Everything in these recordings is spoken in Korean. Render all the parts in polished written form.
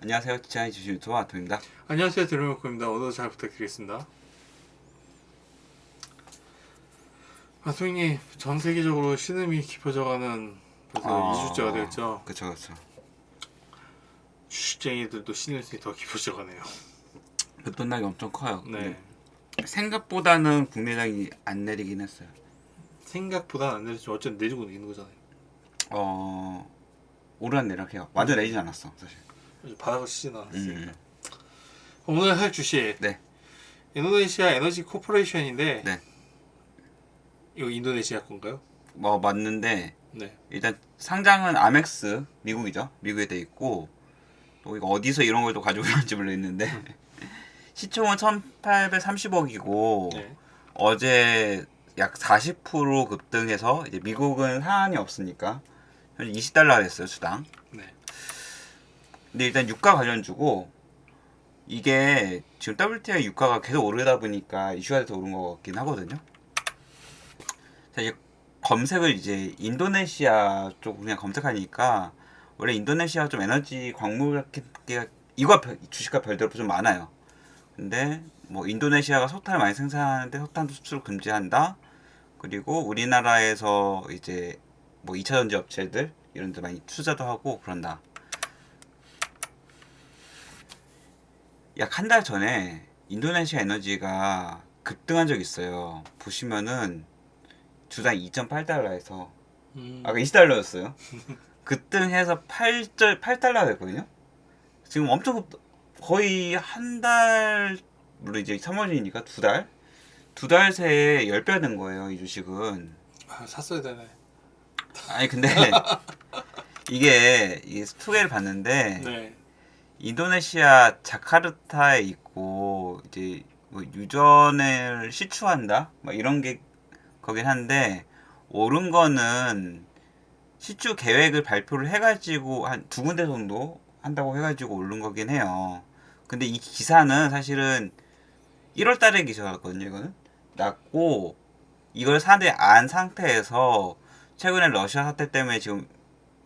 안녕하세요. 디자인 주식 유튜버 아토입니다. 안녕하세요, 드루머크입니다. 오늘도 잘 부탁드리겠습니다. 아토님, 전 세계적으로 신음이 깊어져가는 벌써 2주째가 되었죠. 그쵸. 주식쟁이들도 신음이 더 깊어져가네요. 급등락이 엄청 커요. 네. 근데 생각보다는 국내장이 안 내리긴 했어요. 생각보다 안 내리지만 어쨌든 내리고 있는 거잖아요. 오르락내리락해요. 완전 내리지 않았어, 사실. 바닥을 치진 않았으니까. 음. 오늘 할 주식, 네. 인도네시아 에너지 코퍼레이션인데 네. 이거 인도네시아 건가요? 뭐 맞는데 네. 일단 상장은 아멕스 미국이죠. 미국에 돼 있고 또 이거 어디서 이런 걸 또 가지고 있는지 모르겠는데 시총은 1,830억이고 네. 어제 약 40% 급등해서 이제 미국은 상한이 없으니까 현재 20달러 됐어요, 수당. 네. 근데 일단 유가 관련주고 이게 지금 WTI 유가가 계속 오르다 보니까 이슈가 돼서 오른 것 같긴 하거든요. 사실 검색을 이제 인도네시아 쪽 그냥 검색하니까 원래 인도네시아 좀 에너지 광물 게 이거 주식과 별도로 좀 많아요. 근데 뭐 인도네시아가 석탄을 많이 생산하는데 석탄 수출 금지한다. 그리고 우리나라에서 이제 뭐 2차 전지 업체들 이런 데 많이 투자도 하고 그런다. 약 한 달 전에 인도네시아 에너지가 급등한 적이 있어요. 보시면은 주당 2.8달러에서 아까 20달러였어요. 급등해서 8달러 됐거든요. 지금 엄청 거의 한 달, 물론 이제 3월이니까 두 달 새에 10배 된 거예요, 이 주식은. 샀어야 되네. 아니 근데 이게 투게를 봤는데 네. 인도네시아 자카르타에 있고 이제 뭐 유전을 시추한다 막 이런 게 거긴 한데 오른 거는 시추 계획을 발표를 해가지고 한 두 군데 정도 한다고 해가지고 오른 거긴 해요. 근데 이 기사는 사실은 1월 달에 기사였거든요. 이거는 났고 이걸 사대 안 상태에서 최근에 러시아 사태 때문에 지금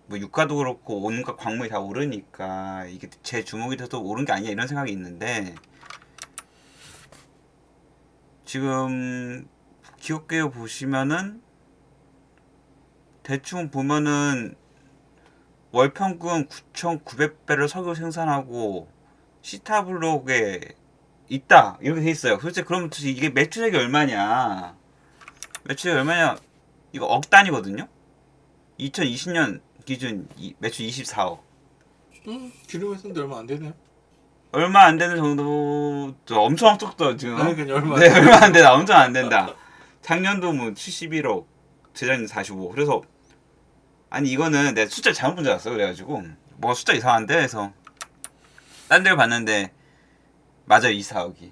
뭐 유가도 그렇고 온갖 광물이 다 오르니까 이게 제 주목이 돼서 오른 게 아니야 이런 생각이 있는데 지금 기업계에 보시면은 대충 보면은 월 평균 9,900배를 석유 생산하고 시타블록에 있다 이렇게 돼 있어요. 솔직히 그러면 이게 매출액이 얼마냐? 매출액이 얼마냐? 이거 억 단위거든요. 2020년 기준 매출 24억. 기름에 쓴데 얼마 안 되네요. 얼마 안 되는 정도 엄청 적다 지금. 아니, 그냥 얼마 네, 얼마 안 된다. 엄청 안 된다. 작년도 뭐 71억, 재작년 45. 그래서 아니 이거는 내가 숫자 잘못 본 줄 알았어. 그래가지고 뭐 숫자 이상한데 해서 딴 데를 봤는데 맞아요 24억이.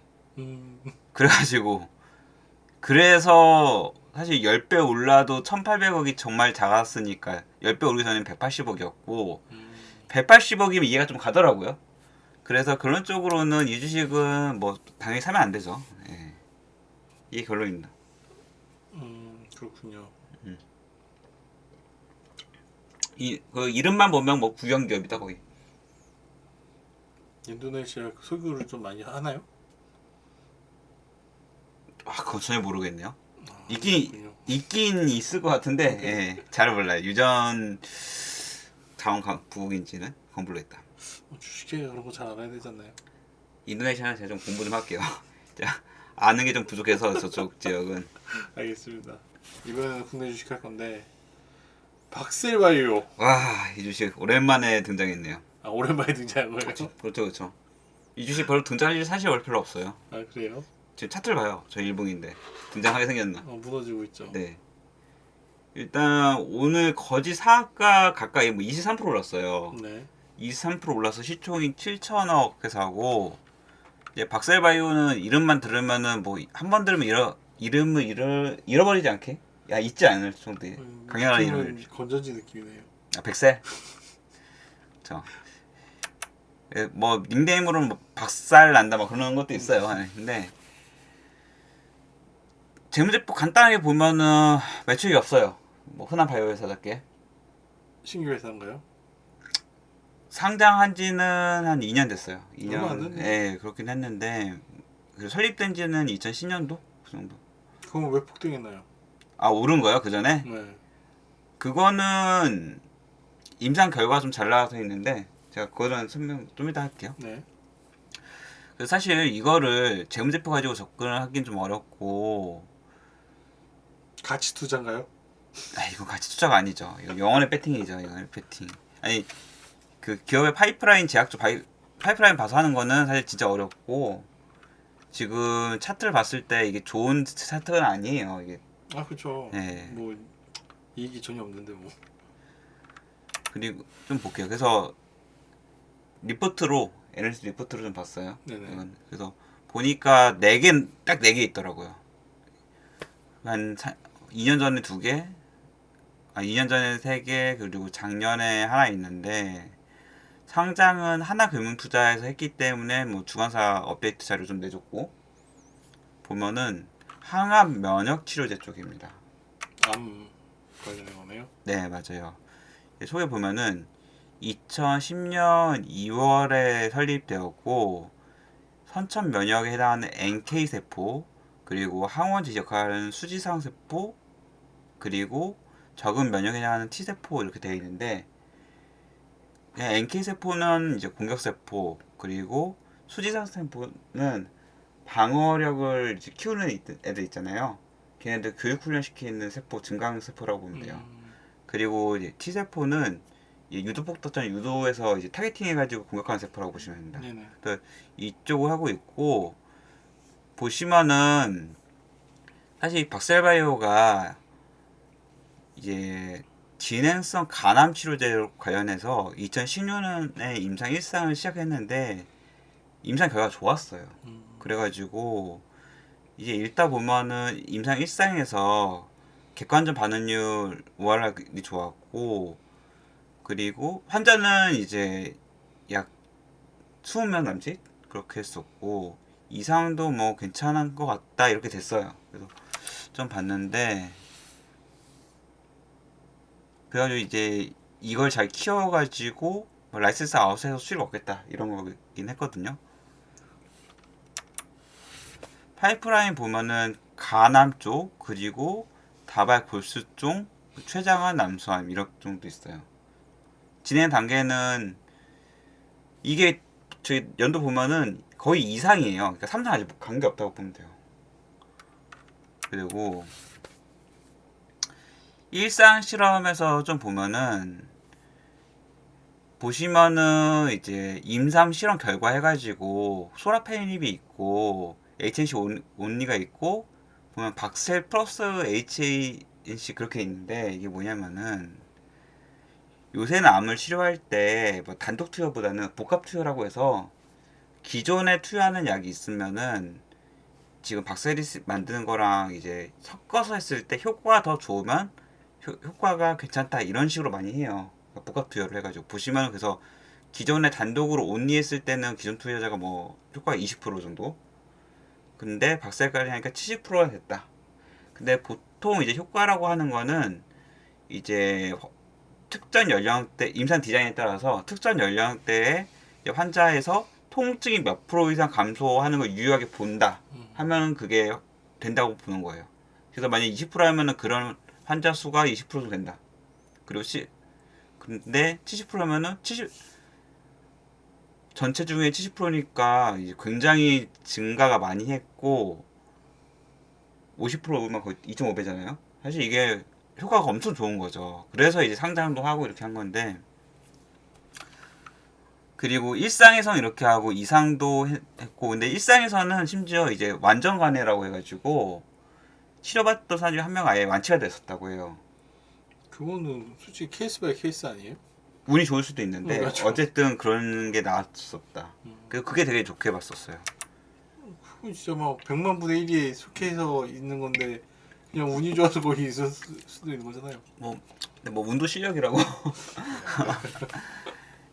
그래가지고 그래서 사실 10배 올라도 1800억이 정말 작았으니까 10배 오르기 전엔 180억이었고 180억이면 이해가 좀 가더라고요. 그래서 그런 쪽으로는 이 주식은 뭐 당연히 사면 안 되죠. 예. 이게 결론입니다. 그렇군요. 그 이름만 보면 뭐 국영기업이다 거의. 인도네시아 석유를 좀 많이 하나요? 그건 전혀 모르겠네요. 그렇군요. 있긴 있을 것 같은데 예, 잘 몰라요. 유전 자원 부국인지는 그건 모르겠다. 주식회 그런 거 잘 알아야 되잖아요. 인도네시아는 제가 좀 공부 좀 할게요. 제가 아는 게 좀 부족해서 저쪽 지역은. 알겠습니다. 이번에는 국내 주식 할 건데 박셀바이오. 와, 이 주식 오랜만에 등장했네요. 오랜만에 등장한 거예요. 그렇죠. 이 주식 별로 등장할 일 사실 별로 없어요. 그래요? 지금 차트를 봐요. 저 일봉인데 등장하게 생겼나? 무너지고 있죠. 네. 일단 오늘 거지 사가 가까이 뭐 23% 올랐어요. 네. 23% 올라서 시총이 7천억 해서 하고 이제 박셀바이오는 이름만 들으면은 뭐 한 번 들으면 이름을 잃어버리지 않게 야 잊지 않을 정도의 강렬한 이름을. 건전지 느낌이네요. 백셀? 뭐 닉네임으로는 뭐 박살 난다 뭐 그런 것도 있어요. 근데 재무제표 간단하게 보면은 매출이 없어요. 뭐 흔한 바이오 회사답게. 신규 회사인가요? 상장한 지는 한 2년 됐어요. 얼마 안 2년. 됐네. 예, 그렇긴 했는데 그 설립된 지는 2010년도 그 정도. 그건 왜 폭등했나요? 아, 오른 거요? 그 전에? 네. 그거는 임상 결과 좀 잘 나와서 있는데 제가 그거는 설명 좀 이따 할게요. 네. 그래서 사실 이거를 재무제표 가지고 접근을 하긴 좀 어렵고, 가치 투자인가요? 아, 이거 가치 투자가 아니죠. 이거 영원의 배팅이죠. 영원의 배팅. 아니, 그 기업의 파이프라인 파이프라인 봐서 하는 거는 사실 진짜 어렵고, 지금 차트를 봤을 때 이게 좋은 차트는 아니에요. 이게. 아 그렇죠. 네. 뭐 이익이 전혀 없는데 뭐. 그리고 좀 볼게요. 그래서 리포트로 NLS 리포트로 좀 봤어요. 네네. 이건. 그래서 보니까 딱 4개 있더라고요. 한 2년 전에 2개, 2년 전에 3개, 그리고 작년에 하나 있는데, 상장은 하나금융투자에서 했기 때문에 뭐 주관사 업데이트 자료 좀 내줬고, 보면은 항암 면역 치료제 쪽입니다. 암 관련된 거네요. 네, 맞아요. 속에 보면은 2010년 2월에 설립되었고, 선천 면역에 해당하는 NK 세포, 그리고 항원 지적하는 수지상 세포, 그리고 적은 면역에 해당하는 T 세포 이렇게 되어 있는데, NK 세포는 이제 공격 세포, 그리고 수지상 세포는 방어력을 이제 키우는 애들 있잖아요. 걔네들 교육 훈련 시키는 세포, 증강 세포라고 보면 돼요. 그리고 이제 T 세포는 유도폭 떴던 유도에서 이제 타겟팅 해가지고 공격하는 세포라고 보시면 됩니다. 네네. 그래서 이쪽을 하고 있고, 보시면은 사실 박셀바이오가 이제 진행성 간암 치료제 관련해서 2016년에 임상 1상을 시작했는데 임상 결과가 좋았어요. 그래가지고 이제 읽다 보면은 임상 1상에서 객관적 반응률 우월하기 좋았고, 그리고 환자는 이제 약 20명 남짓 그렇게 했었고, 이상도 뭐 괜찮은 것 같다 이렇게 됐어요. 그래서 좀 봤는데, 그래가지고 이제 이걸 잘 키워가지고 뭐 라이센스 아웃해서 수익 얻겠다 이런 거긴 했거든요. 파이프라인 보면은 간암 쪽, 그리고 다발 골수 쪽, 췌장암, 남수암 이런 정도 있어요. 진행 단계는 이게 저희 연도 보면은 거의 이상이에요. 그러니까 3상 아직 관계 없다고 보면 돼요. 그리고 일상 실험에서 좀 보면은 보시면은 이제 임상 실험 결과 해가지고 소라페닙이 있고 HNC 온리가 있고, 보면 박셀 플러스 HANC 그렇게 있는데, 이게 뭐냐면은 요새는 암을 치료할 때 뭐 단독 투여보다는 복합 투여라고 해서 기존에 투여하는 약이 있으면은 지금 박셀이 만드는 거랑 이제 섞어서 했을 때 효과가 더 좋으면 효과가 괜찮다 이런 식으로 많이 해요. 그러니까 복합 투여를 해가지고 보시면, 그래서 기존에 단독으로 온리 했을 때는 기존 투여자가 뭐 효과가 20% 정도, 근데 박셀까지 하니까 70%가 됐다. 근데 보통 이제 효과라고 하는 거는 이제 특정 연령대 임상 디자인에 따라서 특정 연령대의 환자에서 통증이 몇 프로 이상 감소하는 걸 유효하게 본다 하면 그게 된다고 보는 거예요. 그래서 만약 20% 하면은 그런 환자 수가 20% 정도 된다. 그리고 근데 70%면은 70 전체 중에 70%니까 이제 굉장히 증가가 많이 했고, 50%면 거의 2.5배잖아요. 사실 이게 효과가 엄청 좋은 거죠. 그래서 이제 상장도 하고 이렇게 한 건데, 그리고 일상에서는 이렇게 하고 이상도 했고, 근데 일상에서는 심지어 이제 완전 간해라고 해가지고 치료받던 사람 중에 한 명 아예 완치가 됐었다고 해요. 그거는 솔직히 케이스 바이 케이스 아니에요? 운이 좋을 수도 있는데 그렇죠. 어쨌든 그런 게 나왔었다. 그게 되게 좋게 봤었어요. 그건 진짜 막 100만 분의 1에 속해서 있는 건데 그냥 운이 좋아서 거기 있을 수도 있는 거잖아요. 근데 뭐 운도 실력이라고.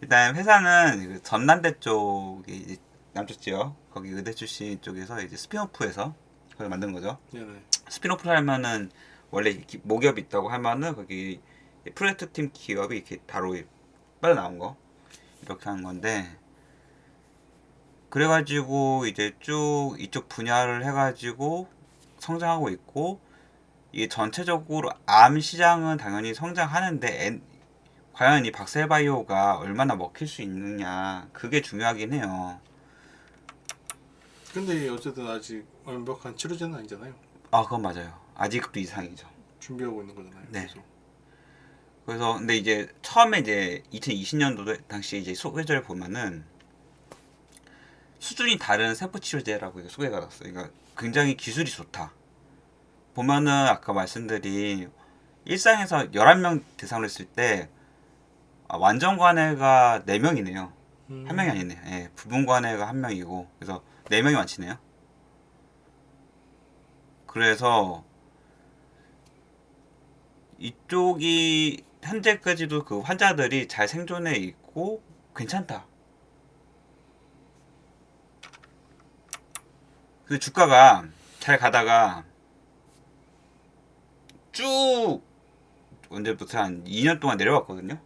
일단 회사는 그 전남대 쪽이 이제 남쪽 지역, 거기 의대 출신 쪽에서 이제 스피노프해서 그걸 만든 거죠. 네네. 스피노프를 하면은 원래 모기업이 있다고 하면은 거기 프로젝트 팀 기업이 이렇게 바로 빠져나온 거. 이렇게 하는 건데, 그래가지고 이제 쭉 이쪽 분야를 해가지고 성장하고 있고, 이게 전체적으로 암 시장은 당연히 성장하는데 과연 이 박셀바이오가 얼마나 먹힐 수 있느냐, 그게 중요하긴 해요. 근데 어쨌든 아직 완벽한 치료제는 아니잖아요. 아, 그건 맞아요. 아직도 이상이죠. 준비하고 있는 거잖아요. 네. 계속. 그래서 근데 이제 처음에 이제 2020년도 당시 이제 소개를 보면은 수준이 다른 세포 치료제라고 이게 소개가 났어요. 그러니까 굉장히 기술이 좋다. 보면은 아까 말씀드린 일상에서 11명 대상으로 했을 때 완전 관해가 4명이네요. 한 명이 아니네. 예, 부분 관해가 1명이고 그래서 4명이 완치네요. 그래서 이쪽이 현재까지도 그 환자들이 잘 생존해 있고 괜찮다. 그 주가가 잘 가다가 쭉 언제부터 한 2년 동안 내려왔거든요.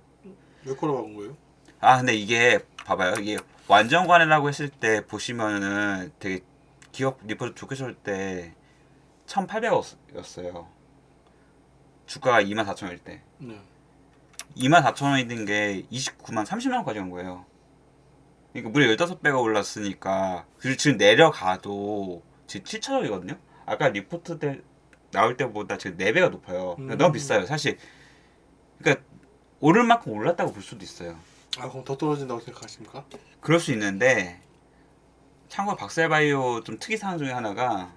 몇 걸어 박은 거예요? 아 근데 이게 봐봐요. 이게 완전 관해라고 했을 때 보시면은 되게 기업 리포트 좋게 쏠 때 1,800원이었어요. 주가가 24,000원일 때. 네. 24,000원이 게 29만 30만 원까지 간 거예요. 그러니까 무려 15배가 올랐으니까 그리고 지금 내려가도 지금 7,000원이거든요. 아까 리포트 때 나올 때보다 지금 4배가 높아요. 그러니까 너무 비싸요. 사실 그러니까 오를 만큼 올랐다고 볼 수도 있어요. 아 그럼 더 떨어진다고 생각하십니까? 그럴 수 있는데 참고로 박셀바이오 좀 특이사항 중에 하나가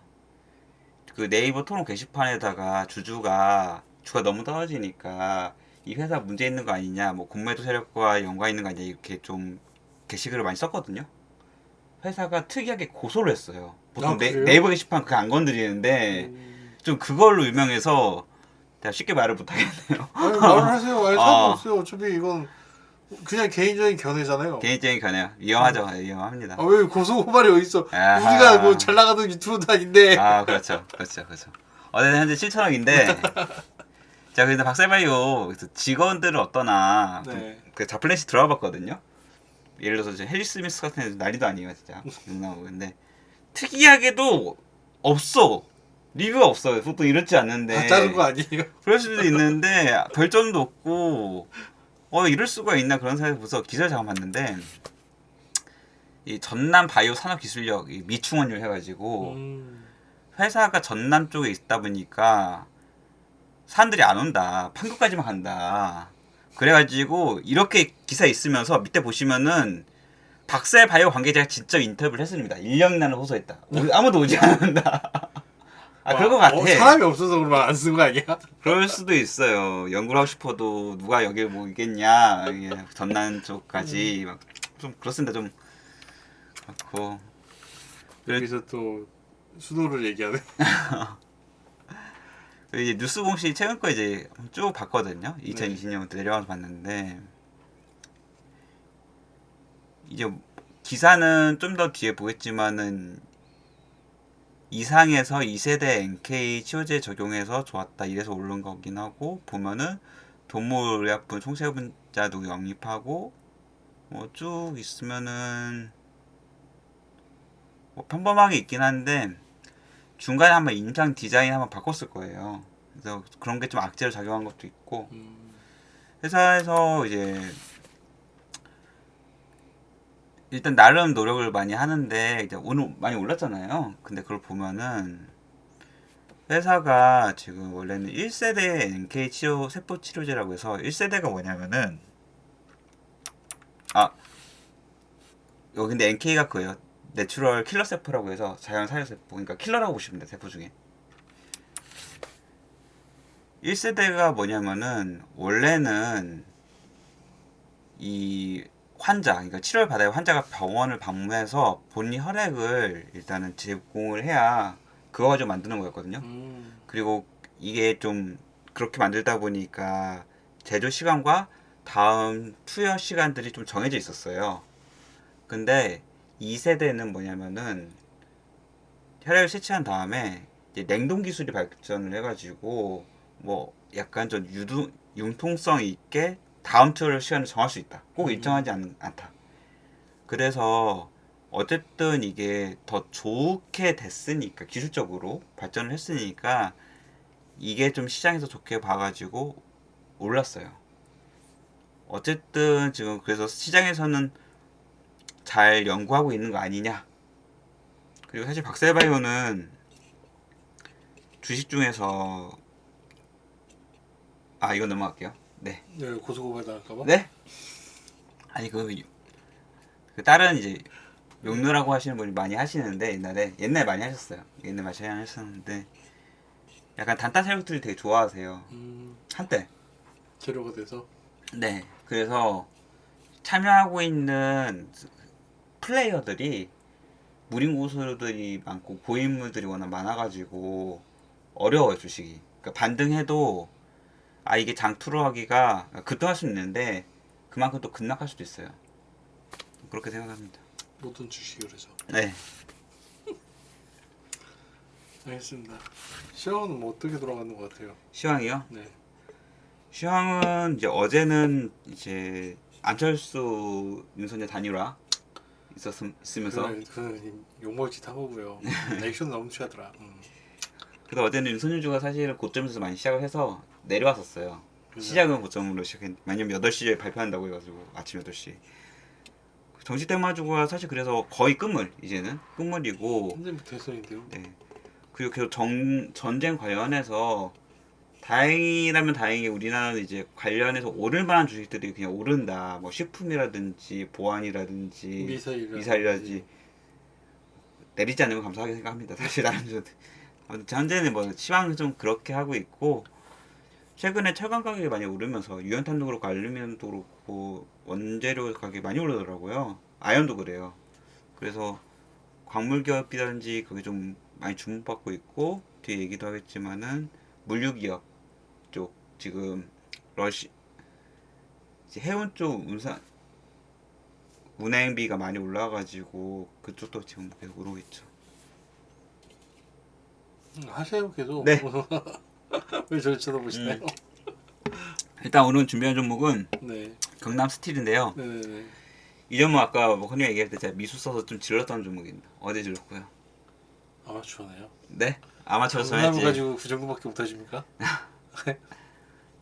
그 네이버 토론 게시판에다가 주가 너무 떨어지니까 이 회사 문제 있는 거 아니냐, 뭐 공매도 세력과 연관 있는 거 아니냐 이렇게 좀 게시글을 많이 썼거든요. 회사가 특이하게 고소를 했어요. 보통 그래요? 네이버 게시판 그거 안 건드리는데 좀 그걸로 유명해서 내가 쉽게 말을 못 하겠네요. 아니 말을 하세요. 아니 어. 상관없어요. 어차피 이건 그냥 개인적인 견해잖아요. 개인적인 견해요. 위험하죠. 위험합니다. 아 왜 고소 고발이 어디 있어? 아하. 우리가 뭐 잘 나가던 유튜브도 아닌데. 아, 그렇죠. 그렇죠. 그렇죠. 어쨌든 현재 7천억인데 자, 근데 박셀바이오 그래서 직원들은 어떠나 네. 그 자플랜시 들어가 봤거든요. 예를 들어서 이제 헬리 스미스 같은 애들 난리도 아니에요, 진짜. 나오고 근데 특이하게도 없어. 리뷰가 없어요. 보통 이렇지 않는데. 다 자른 거 아니에요? 그럴 수도 있는데 별점도 없고 이럴 수가 있나 그런 생각이 들어서 기사를 잠깐 봤는데 이 전남 바이오 산업 기술력 미충원을 해가지고 회사가 전남 쪽에 있다 보니까 사람들이 안 온다. 판교까지만 간다. 그래가지고 이렇게 기사 있으면서 밑에 보시면은 박셀 바이오 관계자가 직접 인터뷰를 했습니다. 1년이라는 호소했다. 아무도 오지 않는다. 아, 그럴 것 같아. 사람이 없어서 그러면 안 쓴 거 아니야? 그럴 수도 있어요. 연구를 하고 싶어도 누가 여길 뭐 있겠냐. 이게 전남 쪽까지 막 좀 그렇습니다. 좀 그렇고. 여기서 또 수도를 얘기하네. 이제 뉴스공시 최근 거 이제 쭉 봤거든요. 2020년부터 내려가서 봤는데 이제 기사는 좀 더 뒤에 보겠지만은 이상에서 2세대 NK 치료제 적용해서 좋았다 이래서 오른 거긴 하고 보면은 동물의약품 총세분자도 영입하고 뭐 쭉 있으면은 뭐 평범하게 있긴 한데 중간에 한번 인장 디자인 한번 바꿨을 거예요. 그래서 그런 게 좀 악재로 작용한 것도 있고 회사에서 이제 일단 나름 노력을 많이 하는데 이제 오늘 많이 올랐잖아요. 근데 그걸 보면은 회사가 지금 원래는 1세대 NK 치료 세포 치료제라고 해서 1세대가 뭐냐면은 여기 근데 NK가 그거예요. 내추럴 킬러 세포라고 해서 자연 사유 세포. 그러니까 킬러라고 보시면 돼요. 세포 중에. 1세대가 뭐냐면은 원래는 이 환자, 그러니까 치료를 받아야 환자가 병원을 방문해서 본인 혈액을 일단은 제공을 해야 그거 가지고 만드는 거였거든요. 그리고 이게 좀 그렇게 만들다 보니까 제조 시간과 다음 투여 시간들이 좀 정해져 있었어요. 근데 2세대는 뭐냐면은 혈액을 채취한 다음에 이제 냉동 기술이 발전을 해가지고 뭐 약간 좀 융통성 있게 다음 주 시간을 정할 수 있다. 꼭 음. 일정하지 않다. 그래서 어쨌든 이게 더 좋게 됐으니까 기술적으로 발전을 했으니까 이게 좀 시장에서 좋게 봐가지고 올랐어요. 어쨌든 지금 그래서 시장에서는 잘 연구하고 있는 거 아니냐. 그리고 사실 박셀바이오는 주식 중에서 이건 넘어갈게요. 네. 네, 고소고발 당할까봐. 네? 아니 그 다른 이제 용누라고 하시는 분이 많이 하시는데 옛날에 많이 하셨어요. 옛날 많이 하셨는데 약간 단타 세력들이 되게 좋아하세요. 한때. 재료가 돼서. 네. 그래서 참여하고 있는 플레이어들이 무림 고수들이 많고 고인물들이 워낙 많아가지고 어려워요 주식이. 그러니까 반등해도 이게 장투로 하기가 급등할 수 있는데 그만큼 또 급락할 수도 있어요. 그렇게 생각합니다. 모든 주식이 그래서. 네. 알겠습니다. 시황은 뭐 어떻게 돌아가는 것 같아요? 시황이요? 네. 시황은 이제 어제는 이제 안철수 윤석열 단일화 있으면서 그는 욕먹을 짓 한 거고요. 액션 너무 취하더라. 그래서 어제는 윤석열주가 사실 고점에서 많이 시작을 해서 내려왔었어요. 그죠. 시작은 고점으로 시작했는데 왜냐면 8시에 발표한다고 해가지고 아침 8시 정치 때마주가 사실 그래서 거의 이제는 끝물이고 현재부터 대선인데요. 네. 그리고 계속 전쟁 관련해서 다행이라면 다행히 우리나라는 이제 관련해서 오를 만한 주식들이 그냥 오른다. 뭐 식품이라든지 보안이라든지 미사일이라든지 내리지 않으면 감사하게 생각합니다. 사실 나름 좀 아무튼 현재는 뭐 시황은 좀 그렇게 하고 있고 최근에 철강 가격이 많이 오르면서 유연탄도 그렇고 알루미늄도 그렇고 원재료 가격이 많이 오르더라고요. 아연도 그래요. 그래서 광물 기업이라든지 그게 좀 많이 주목받고 있고 뒤에 얘기도 하겠지만은 물류 기업 쪽 지금 이제 해운 쪽 운행비가 많이 올라가지고 그쪽도 지금 계속 오르고 있죠. 하세요 계속. 네. 왜 저를 쳐다보시나요? 일단 오늘 준비한 종목은 네. 경남 스틸인데요. 네네네. 이 종목 아까 뭐 헌님 얘기할 때 제가 미수 써서 좀 질렀던 종목입니다. 어제 질렀고요. 아마추어네요. 네? 아마추어 장난을 써야지. 가지고 그 정도밖에 못하십니까?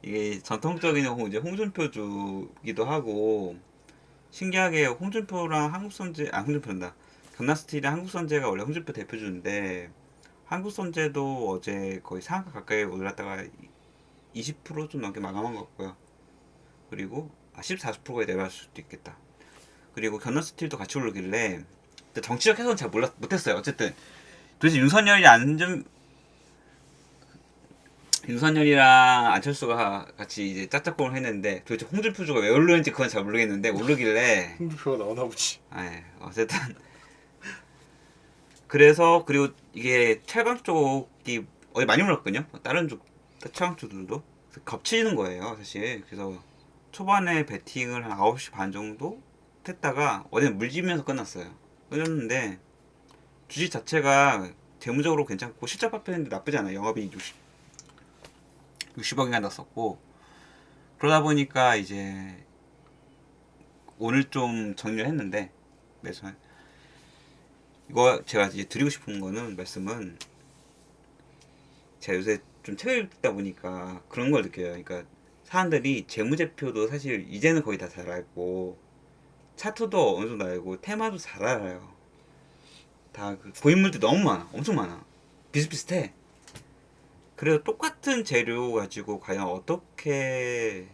이게 전통적인 이제 홍준표주기도 하고 신기하게 홍준표랑 홍준표란다. 경남스틸이랑 한국선제가 원래 홍준표 대표주인데 한국선제도 어제 거의 상한가 가까이 올랐다가 20%좀 넘게 마감한 것 같고요. 그리고 40%가 내려갈 수도 있겠다. 그리고 경남스틸도 같이 오르길래 근데 정치적 해석은 잘 못했어요. 어쨌든 도대체 윤석열이랑 안철수가 같이 이제 짝짝꿍을 했는데 도대체 홍준표주가 왜 오르는지 그건 잘 모르겠는데 오르길래 홍준표가 나오나 보지. 어쨌든 그래서 그리고 이게 철강 쪽이 어제 많이 올랐거든요. 다른 쪽 철강 쪽들도 겹치는 거예요 사실. 그래서 초반에 베팅을 한 9시 반 정도 했다가 어제는 물지면서 끝났는데 주식 자체가 재무적으로 괜찮고 실적 발표했는데 나쁘지 않아요. 영업이익 60억인가 났었고 그러다 보니까 이제 오늘 좀 정리를 했는데 매수 이거 제가 이제 드리고 싶은 거는 말씀은 제가 요새 좀 책을 읽다 보니까 그런 걸 느껴요. 그러니까 사람들이 재무제표도 사실 이제는 거의 다 잘 알고 차트도 어느 정도 알고 테마도 잘 알아요. 다 고인물들이 너무 많아. 엄청 많아. 비슷비슷해. 그래서 똑같은 재료 가지고 과연 어떻게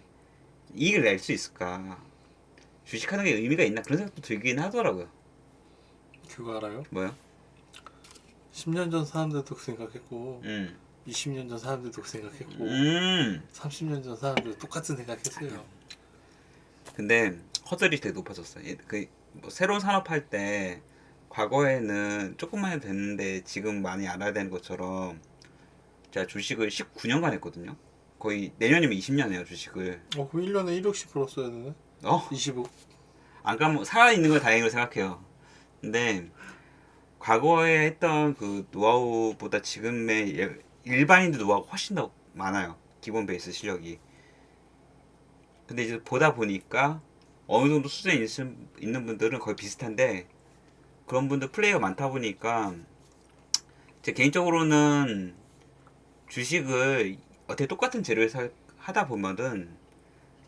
이익을 낼 수 있을까? 주식하는 게 의미가 있나? 그런 생각도 들긴 하더라고요. 그거 알아요? 뭐요? 10년 전 사람들도 그 생각했고 20년 전 사람들도 그 생각했고 30년 전 사람들도 똑같은 생각했어요. 근데 허들이 되게 높아졌어요. 뭐 새로운 산업 할 때 과거에는 조금만 해도 됐는데 지금 많이 알아야 되는 것처럼 제가 주식을 19년간 했거든요. 거의 내년이면 20년 해요 주식을. 그럼 1년에 1억씩 벌었어야 되네? 20억. 안 가면 살아있는 걸 다행으로 생각해요. 근데 과거에 했던 그 노하우보다 지금의 일반인들 노하우가 훨씬 더 많아요. 기본 베이스 실력이. 근데 이제 보다 보니까 어느 정도 수준에 있는 분들은 거의 비슷한데 그런 분들 플레이가 많다 보니까 제 개인적으로는 주식을 어떻게 똑같은 재료에서 하다 보면은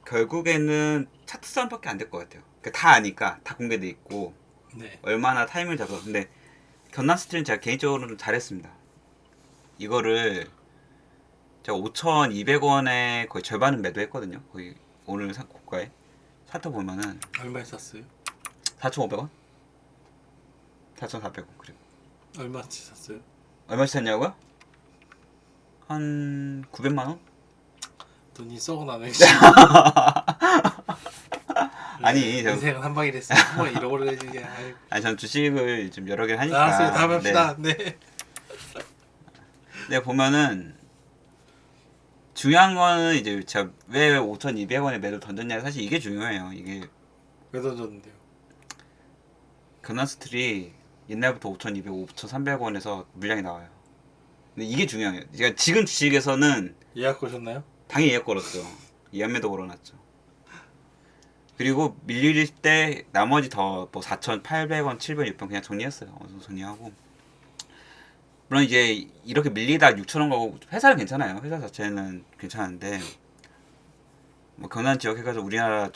결국에는 차트 싸움밖에 안 될 것 같아요. 그러니까 다 아니까 다 공개돼 있고 네. 얼마나 타이밍을 잡아서 근데 견난스트는 제가 개인적으로 좀 잘했습니다. 이거를 제가 5,200원에 거의 절반은 매도했거든요. 거의 오늘 고가에 차트 보면은 얼마에 샀어요? 4,500원? 4,400원 그리고 얼마치 샀어요? 얼마씩 샀냐고요? 한 900만 원? 돈이 썩어나네. 아니, 저- 인생은 한 방이랬으면 한 방에 잃어버려야지. 아이고. 아니 전 주식을 좀 여러 개를 하니까 알았어요. 다음에 합시다. 네. 네, 보면은 중요한 거는 이제 제가 왜 5,200원에 매도 던졌냐 사실 이게 중요해요. 이게 왜 던졌는데요? 견난스틸이 옛날부터 5,200, 5,300원에서 물량이 나와요. 근데 이게 중요해요. 제가 지금 주식에서는 예약 거셨나요? 당연히 예약 걸었죠. 예매도 걸어놨죠. 그리고 밀릴 때 나머지 더 뭐 4,800원, 700원, 600원 그냥 정리했어요. 어느 정도 정리하고. 물론 이제 이렇게 밀리다 6,000원 가고 회사는 괜찮아요. 회사 자체는 괜찮은데 뭐 경남 지역 해가지고 우리나라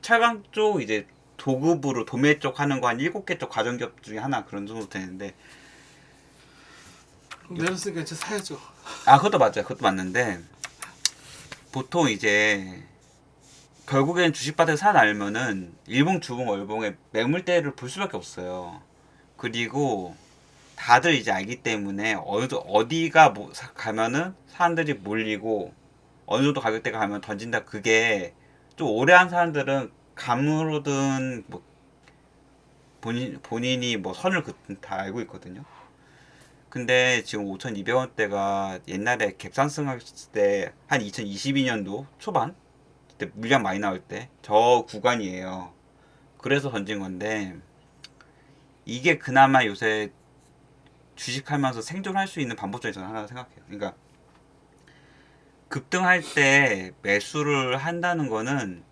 철강 쪽 이제 도급으로 도매 쪽 하는 거 한 7개 쪽 가전기업 중에 하나 그런 정도 되는데 내렸으니까 이제 사야죠. 아 그것도 맞아요. 그것도 맞는데 보통 이제 결국엔 주식밭에서 살아남으면은 일봉, 주봉, 월봉의 매물대를 볼 수밖에 없어요. 그리고 다들 이제 알기 때문에 어디가 가면은 사람들이 몰리고 어느 정도 가격대가 가면 던진다. 그게 좀 오래 한 사람들은 감으로든 뭐 본인이 뭐 선을 긋든 다 알고 있거든요. 근데 지금 5,200원대가 옛날에 갭상승했을 때 한 2022년도 초반 그때 물량 많이 나올 때 저 구간이에요. 그래서 던진 건데 이게 그나마 요새 주식하면서 생존할 수 있는 방법 중에 저는 하나 생각해요. 그러니까 급등할 때 매수를 한다는 거는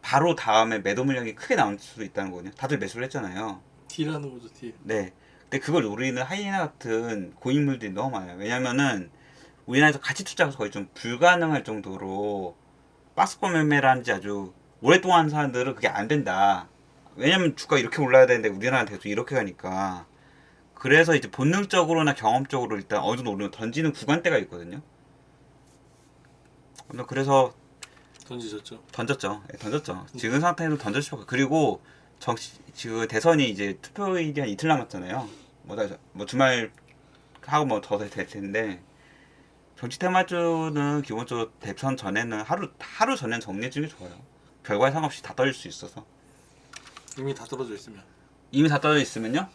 바로 다음에 매도 물량이 크게 나올 수도 있다는 거거든요. 다들 매수를 했잖아요. D라는 거죠, D. 네. 근데 그걸 노리는 하이에나 같은 고인물들이 너무 많아요. 왜냐면은 우리나라에서 가치 투자가 거의 좀 불가능할 정도로 박스권 매매라는지 아주 오랫동안 한 사람들은 그게 안 된다. 왜냐면 주가 이렇게 올라야 되는데 우리나라는 계속 이렇게 가니까. 그래서 이제 본능적으로나 경험적으로 일단 어느 정도 오르면 던지는 구간대가 있거든요. 그래서 던지셨죠? 던졌죠. 예, 던졌죠. 지금 상태에서 던질 수밖에. 그리고 지금 대선이 이제 투표일이 한 이틀 남았잖아요. 뭐 주말 하고 뭐 더 될 텐데 정치 테마주는 기본적으로 대선 전에는 하루 전엔 정리해 주는 게 좋아요. 결과에 상관없이 다 떨릴 수 있어서. 이미 다 떨어져 있으면. 이미 다 떨어져 있으면요.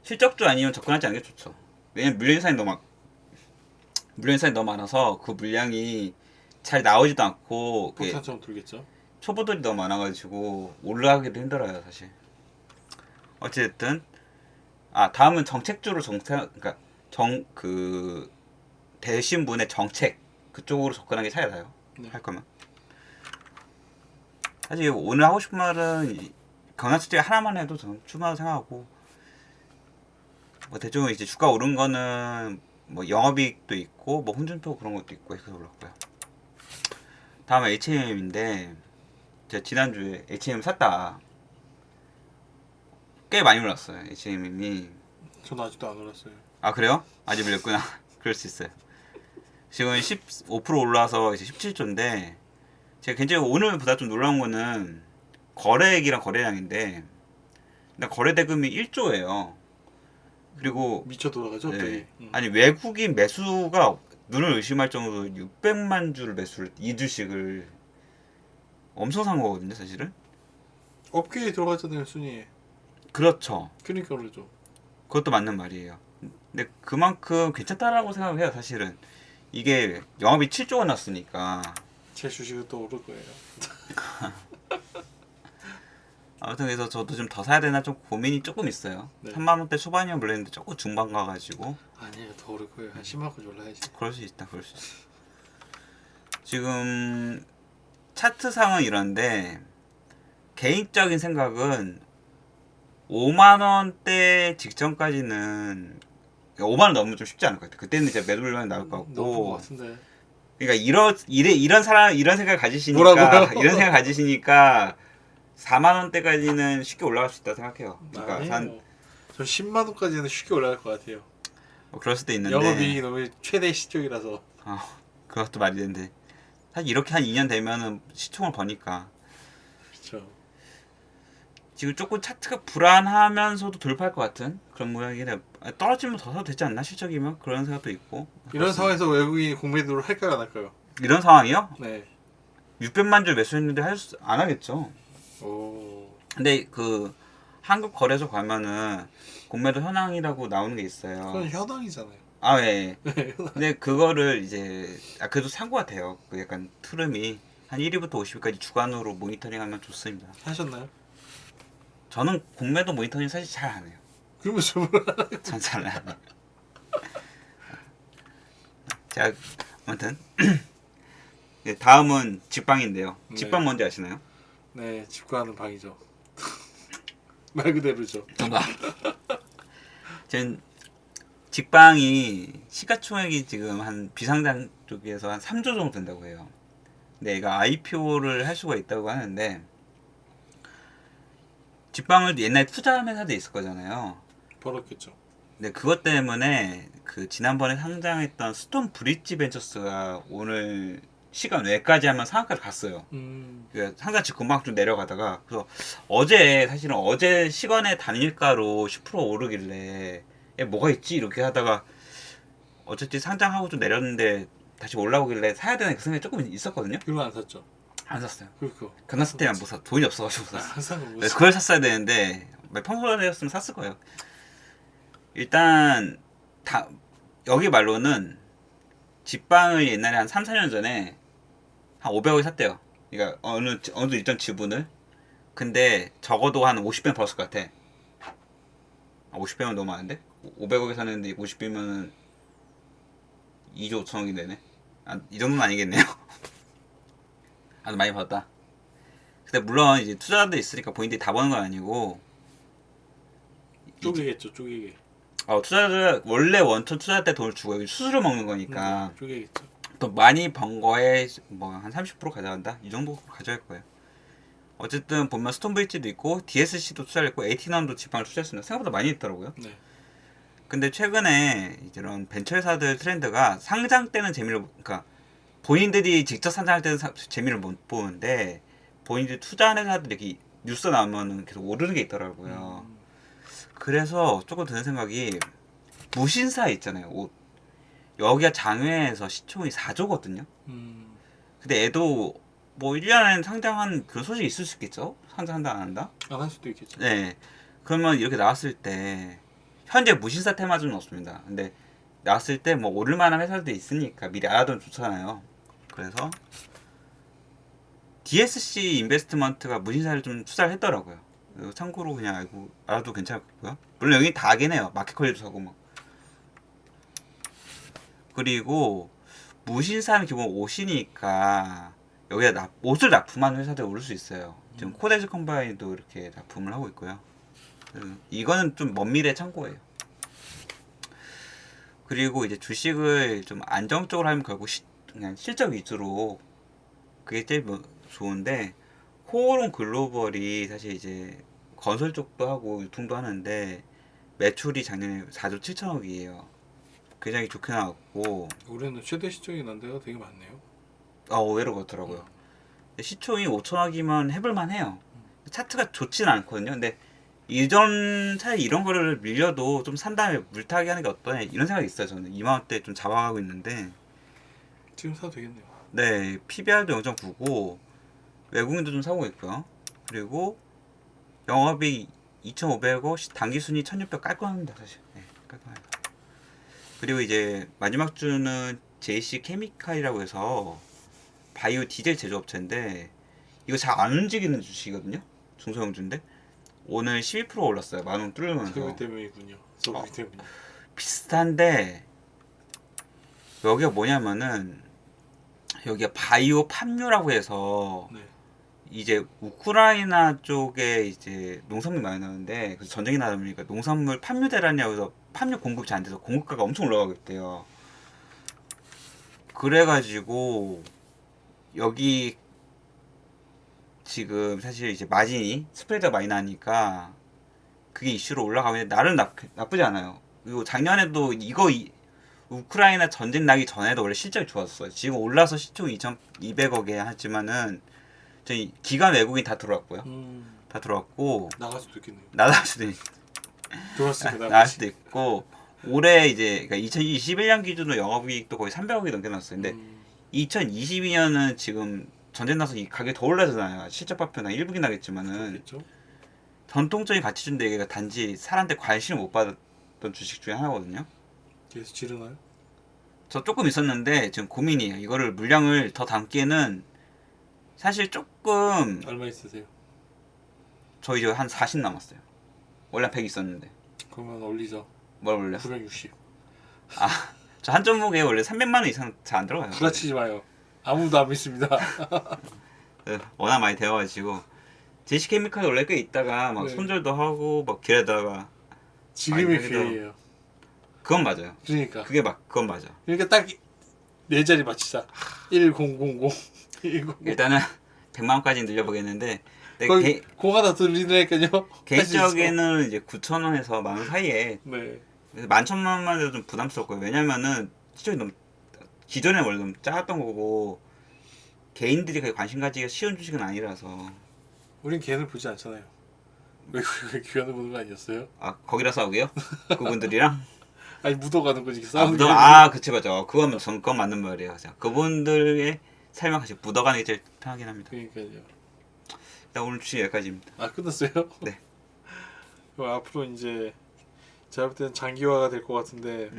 실적주 아니면 접근하지 않는 게 좋죠. 왜냐면 물량 인상이 너무 많아서 그 물량이 잘 나오지도 않고 그게 폭탄처럼 돌겠죠? 초보들이 너무 많아가지고 올라가기도 힘들어요 사실. 어쨌든 다음은 정책주로 그러니까 대신 분의 정책 그쪽으로 접근하는 게 차이 나요. 네. 할 거면. 사실 오늘 하고 싶은 말은 경향수지 하나만 해도 저는 충분하다고 생각하고 뭐 대충 이제 주가 오른 거는 뭐 영업이익도 있고 뭐 혼준표 그런 것도 있고 해서 올랐고요. 다음은 H&M인데 제가 지난주에 H&M 샀다. 꽤 많이 올랐어요. H&M이. 저는 아직도 안 올랐어요. 아 그래요? 아직 밀렸구나. 그럴 수 있어요. 지금 15% 올라서 이제 17조인데 제가 개인적으로 오늘보다 좀 놀라운 거는 거래액이랑 거래량인데 일단 거래 대금이 1조예요. 그리고 미쳐 돌아가죠, 갑자기. 아니 외국인 매수가 눈을 의심할 정도로 600만 주를 매수를 이 주식을 엄청 산 거거든요, 사실은. 업계에 들어갔잖아요, 순위에. 그렇죠. 그러니까 그러죠. 그것도 맞는 말이에요. 근데 그만큼 괜찮다라고 생각을 해요, 사실은. 이게 영업이 7조가 났으니까. 제 주식은 또 오를 거예요. 아무튼 그래서 저도 좀 더 사야 되나 좀 고민이 조금 있어요. 네. 3만 원대 초반이면 몰랐는데 조금 중반 가가지고 아니에요, 더 오를 거예요. 한 10만 원 올라야지. 그럴 수 있다, 그럴 수 있어. 지금 차트상은 이런데 개인적인 생각은 5만 원대 직전까지는 5만 원 넘으면 좀 쉽지 않을 것 같아. 그때는 이제 매도 물량이 나올 것 높은 같고. 것 같은데. 그러니까 이런 사람 이런 생각을 가지시니까 뭐라고요? 이런 생각 가지시니까 4만 원대까지는 쉽게 올라갈 수 있다 생각해요. 그러니까 아니에요. 저 10만 원까지는 쉽게 올라갈 것 같아요. 뭐 그럴 수도 있는데. 영업이익이 너무 최대 시적이라서. 그것도 말이 되는데 사실 이렇게 한 2년 되면은 시총을 버니까 그렇죠. 지금 조금 차트가 불안하면서도 돌파할 것 같은 그런 모양이긴 해요. 떨어지면 더 사도 되지 않나 실적이면 그런 생각도 있고. 이런 그렇습니다. 상황에서 외국인이 공매도를 할까요 안 할까요? 이런 상황이요? 네. 600만 주 매수했는데 안 하겠죠. 오. 근데 그 한국 거래소 가면은 공매도 현황이라고 나오는 게 있어요. 그건 현황이잖아요. 아 예. 근데 그거를 이제 그래도 산 것 같아요. 그 약간 흐름이 한 1위부터 50위까지 주간으로 모니터링하면 좋습니다. 하셨나요? 저는 공매도 모니터링 사실 잘 안 해요. 그러면 좀 전 잘 안 해요. 자, 아무튼 네, 다음은 직방인데요. 네. 직방 뭔지 아시나요? 네, 집과하는 방이죠. 말 그대로죠. 정답. 전 직방이 시가총액이 지금 한 비상장 쪽에서 한 3조 정도 된다고 해요. 근데 얘가 IPO를 할 수가 있다고 하는데 직방을 옛날에 투자한 회사도 있을 거잖아요. 벌었겠죠. 근데 그것 때문에 그 지난번에 상장했던 스톤 브릿지 벤처스가 오늘 시간 외까지 하면 상한가를 갔어요. 그 상장 직후 막 좀 내려가다가 그래서 사실은 어제 시간에 단일가로 10% 오르길래 뭐가 있지 이렇게 하다가 어쨌든 상장하고 좀 내렸는데 다시 올라오길래 사야 되는 그 생각이 조금 있었거든요. 그거 안 샀죠. 안 샀어요. 그거. 끝났을 때는 못 사. 돈이 없어가지고 못 샀어요. 항상 못 네, 사. 그걸 샀어야 되는데 평소에였으면 샀을 거예요. 일단 여기 말로는 집방을 옛날에 한 3, 4년 전에 한 500억에 샀대요. 그러니까 어느 정도 일정 지분을. 근데 적어도 한 50배는 벌었을 것 같아. 50배면 너무 많은데? 500억에 샀는데 50배면은 2조 5천억이 되네. 이 정도는 아니겠네요. 아주 많이 벌었다. 근데 물론 이제 투자자들 있으니까 본인들이 다 버는 건 아니고 쪼개겠죠, 쪼개게. 투자자들 원래 원천 투자 때 돈을 주고 여기 수수료 먹는 거니까 쪼개겠죠. 또 많이 번 거에 뭐 한 30% 가져간다? 이 정도 가져갈 거예요. 어쨌든 보면 스톤브릿지도 있고 DSC도 투자를 했고 에이티넘도 지방을 투자했습니다. 생각보다 많이 있더라고요. 네. 근데 최근에 이런 벤처 회사들 트렌드가 상장 때는 그러니까 본인들이 직접 상장할 때는 재미를 못 보는데 본인들이 투자하는 회사들이 이렇게 뉴스 나오면 계속 오르는 게 있더라고요. 그래서 조금 드는 생각이 무신사 있잖아요. 옷. 여기가 장외에서 시총이 4조거든요. 근데 애도 뭐 1년에 상장한 그런 소식이 있을 수 있겠죠? 상장한다 안 한다? 안 할 수도 있겠죠. 네. 그러면 이렇게 나왔을 때 현재 무신사 테마주는 없습니다. 근데 나왔을 때 뭐 오를 만한 회사들도 있으니까 미리 알아두면 좋잖아요. 그래서 DSC 인베스트먼트가 무신사를 좀 투자를 했더라고요. 참고로 그냥 알아도 괜찮고요. 물론 여기 다 하긴 해요. 마켓컬리도 사고 뭐. 그리고 무신사는 기본 옷이니까 여기다 옷을 납품하는 회사들 오를 수 있어요. 지금 코데즈 컴바인도 이렇게 납품을 하고 있고요. 이거는 좀 먼 미래 참고예요. 그리고 이제 주식을 좀 안정적으로 하면 결국 그냥 실적 위주로 그게 제일 좋은데 코오롱 글로벌이 사실 이제 건설 쪽도 하고 유통도 하는데 매출이 작년에 4조 7천억이에요. 굉장히 좋게 나왔고 올해는 최대 시총이 난 데가 되게 많네요. 의외로 그렇더라고요. 시총이 5천억이면 해볼만 해요. 차트가 좋진 않거든요. 근데 이전 차에 이런 거를 밀려도 좀 산 다음에 물타기 하는 게 어떠냐 이런 생각이 있어요. 저는 2만 원대 좀 잡아가고 있는데 지금 사도 되겠네요. 네 PBR도 0.9고 외국인도 좀 사고 있고요. 그리고 영업이 2,500억 당기순이 1,600 깔끔합니다. 사실 네, 깔끔해요. 그리고 이제 마지막 주는 JC 케미칼이라고 해서 바이오 디젤 제조업체인데 이거 잘 안 움직이는 주식이거든요. 중소형주인데 오늘 12% 올랐어요. 만원 뚫으면서. 그거 때문이군요. 소비 때문에. 비슷한데 여기가 뭐냐면은 여기가 바이오 팜유라고 해서 네. 이제 우크라이나 쪽에 이제 농산물 많이 나오는데 그래서 전쟁이 나다 보니까 농산물 팜유 대란이라고 해서 팜유 공급이 잘 안 돼서 공급가가 엄청 올라가고 있대요. 그래가지고 여기 지금 사실 이제 마진이 스프레드가 많이 나니까 그게 이슈로 올라가고 있는데 나름 나쁘지 않아요. 그리고 작년에도 우크라이나 전쟁 나기 전에도 원래 실적이 좋았어요. 지금 올라서 시총 2,200억에 하지만은 저희 기관 외국인 다 들어왔고요. 다 들어왔고 나갈 수도 있겠네요. 나갈 수도 들어왔으니까 나갈 수도 있고 올해 이제 그러니까 2021년 기준으로 영업이익도 거의 300억이 넘게 났어요. 근데 2022년은 지금 전쟁 나서 이 가격이 더 올라잖아요. 실적 발표나 일부긴 하겠지만은 그렇겠죠. 전통적인 가치주인데 이게 단지 사람한테 관심을 못 받았던 주식 중에 하나거든요. 계속 지르나요? 저 조금 있었는데 지금 고민이에요. 이거를 물량을 더 담기에는 사실 조금 얼마 있으세요? 저 이제 한 40 남았어요. 원래 100 있었는데. 그러면 올리죠. 뭘 올려? 960. 저 한 종목에 원래 300만 원 이상 잘 안 들어가요. 구라치지 마요. 아무도 안 믿습니다. 워낙 많이 되어가지고 제시케미칼 원래 꽤 있다가 막 네. 손절도 하고 막 길에다가 지금이 아니, 기회예요. 그건 맞아요. 그러니까. 그건 맞아. 그러니까 딱 네 자리 맞히자. 1000 10. 일단은 100만 원까지 늘려보겠는데 거의 공 하나 더 늘리니까요. 개인적에는 이제 9,000원에서 10,000원 사이에 네. 11,000원만 해도 좀 부담스럽고요. 왜냐면은 시중이 너무 기존에 원래 너무 작았던 거고 개인들이 그게 관심 가지기가 쉬운 주식은 아니라서. 우린 걔를 보지 않잖아요. 왜 귀환을 보는 거 아니었어요? 거기라 싸우게요? 그분들이랑? 아니 묻어가는 거지 싸우는 게. 그치 맞아. 그건 맞는 말이에요. 자, 그분들의 삶을 같이 묻어가는 게 제일 편하긴 합니다. 그러니까요. 일단 오늘 주식 여기까지입니다. 끝났어요? 네. 그럼 앞으로 이제 제가 볼 때는 장기화가 될 것 같은데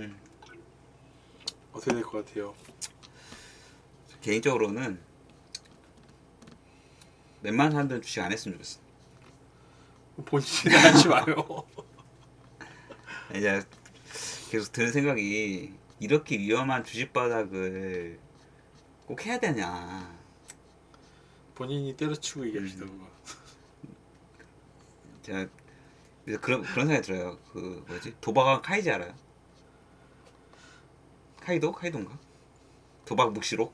어떻게 될 것 같아요? 개인적으로는 웬만한 사람들은 주식 안 했으면 좋겠어. 본인이 하지 마요. 이제 계속 드는 생각이 이렇게 위험한 주식 바닥을 꼭 해야 되냐. 본인이 때려치고 얘기합시다. 그거. 제가 그래서 그런 생각이 들어요. 그 뭐지? 도박왕 카이지 알아요? 카이도인가? 도박 묵시록?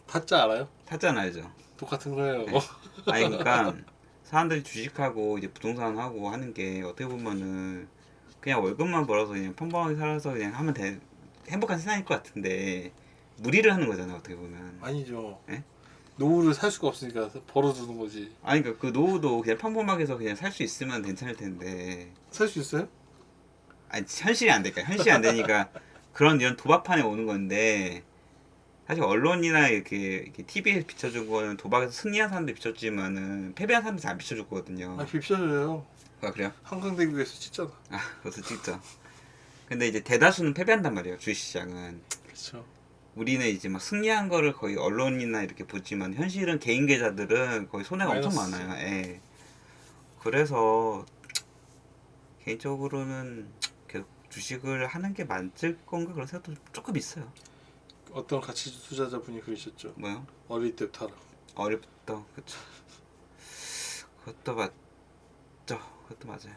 타짜 알아요? 타짜는 알죠? 똑같은 거예요. 네. 아니 그러니까 사람들이 주식하고 이제 부동산 하고 하는 게 어떻게 보면은 그냥 월급만 벌어서 그냥 평범하게 살아서 그냥 하면 행복한 세상일 것 같은데 무리를 하는 거잖아 어떻게 보면. 아니죠. 네? 노후를 살 수가 없으니까 벌어두는 거지. 아니 그러니까 그 노후도 그냥 평범하게 해서 그냥 살 수 있으면 괜찮을 텐데. 살 수 있어요? 아니 현실이 안 되니까 현실이 안 되니까 이런 도박판에 오는 건데 사실 언론이나 이렇게 TV에 비춰준 거는 도박에서 승리한 사람들 비춰주지만은 패배한 사람들 잘 비춰줬거든요. 비춰져요. 그래요? 한강대교에서 찍잖아. 그것도 찍죠. 근데 이제 대다수는 패배한단 말이에요 주식시장은. 그렇죠. 우리는 이제 막 승리한 거를 거의 언론이나 이렇게 보지만 현실은 개인 계좌들은 거의 손해가 엄청 마이너스. 많아요. 예. 그래서 개인적으로는 계속 주식을 하는 게 맞을 건가 그런 생각도 조금 있어요. 어떤 가치 투자자분이 그러셨죠. 뭐요? 어릴 때부터 하라. 어렵다. 그쵸. 그것도 맞죠. 그것도 맞아요.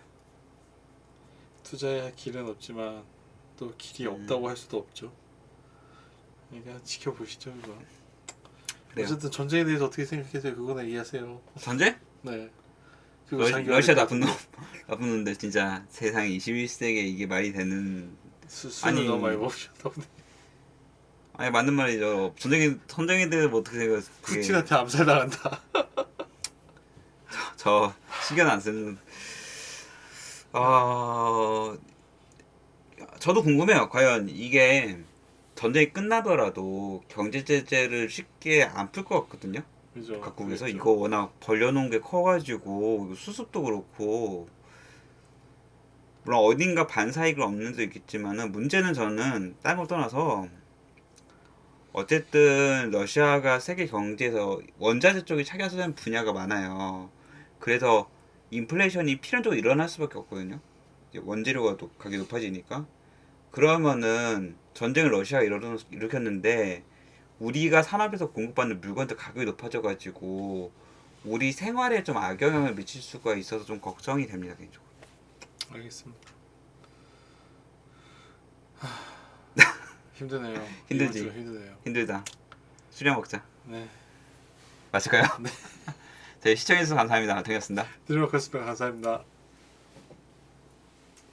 투자의 길은 없지만 또 길이 없다고 할 수도 없죠. 그냥 지켜보시죠 그거. 그래요. 어쨌든 전쟁에 대해서 어떻게 생각하세요? 그거나 얘기하세요. 전제? 네. 러시아 나쁜 놈들 진짜 세상에 21세기에 이게 말이 되는. 술을 너무 많이 먹으셨나 보네. 아니 맞는 말이죠. 전쟁이들 뭐 어떻게 생각해요? 푸틴한테 암살당한다. 저 신경 안 쓰는. 저도 궁금해요. 과연 이게 전쟁이 끝나더라도 경제 제재를 쉽게 안 풀 것 같거든요. 그죠. 각국에서 그렇죠. 이거 워낙 벌려놓은 게 커가지고 수습도 그렇고 물론 어딘가 반사이익을 얻는 데도 있겠지만은 문제는 저는 다른 걸 떠나서 어쨌든 러시아가 세계 경제에서 원자재 쪽이 차지하는 분야가 많아요. 그래서 인플레이션이 필연적으로 일어날 수밖에 없거든요. 이제 원재료가 가격이 높아지니까. 그러면은 전쟁을 러시아가 일으켰는데 우리가 산업에서 공급받는 물건들 가격이 높아져가지고 우리 생활에 좀 악영향을 미칠 수가 있어서 좀 걱정이 됩니다, 개인적으로. 알겠습니다. 힘드네요. 힘들지. 이번 주 힘드네요. 힘들다. 수련 먹자. 네. 마실까요? 네. 저희 시청해주셔서 감사합니다. 동이었습니다. 드리머커스per 감사합니다.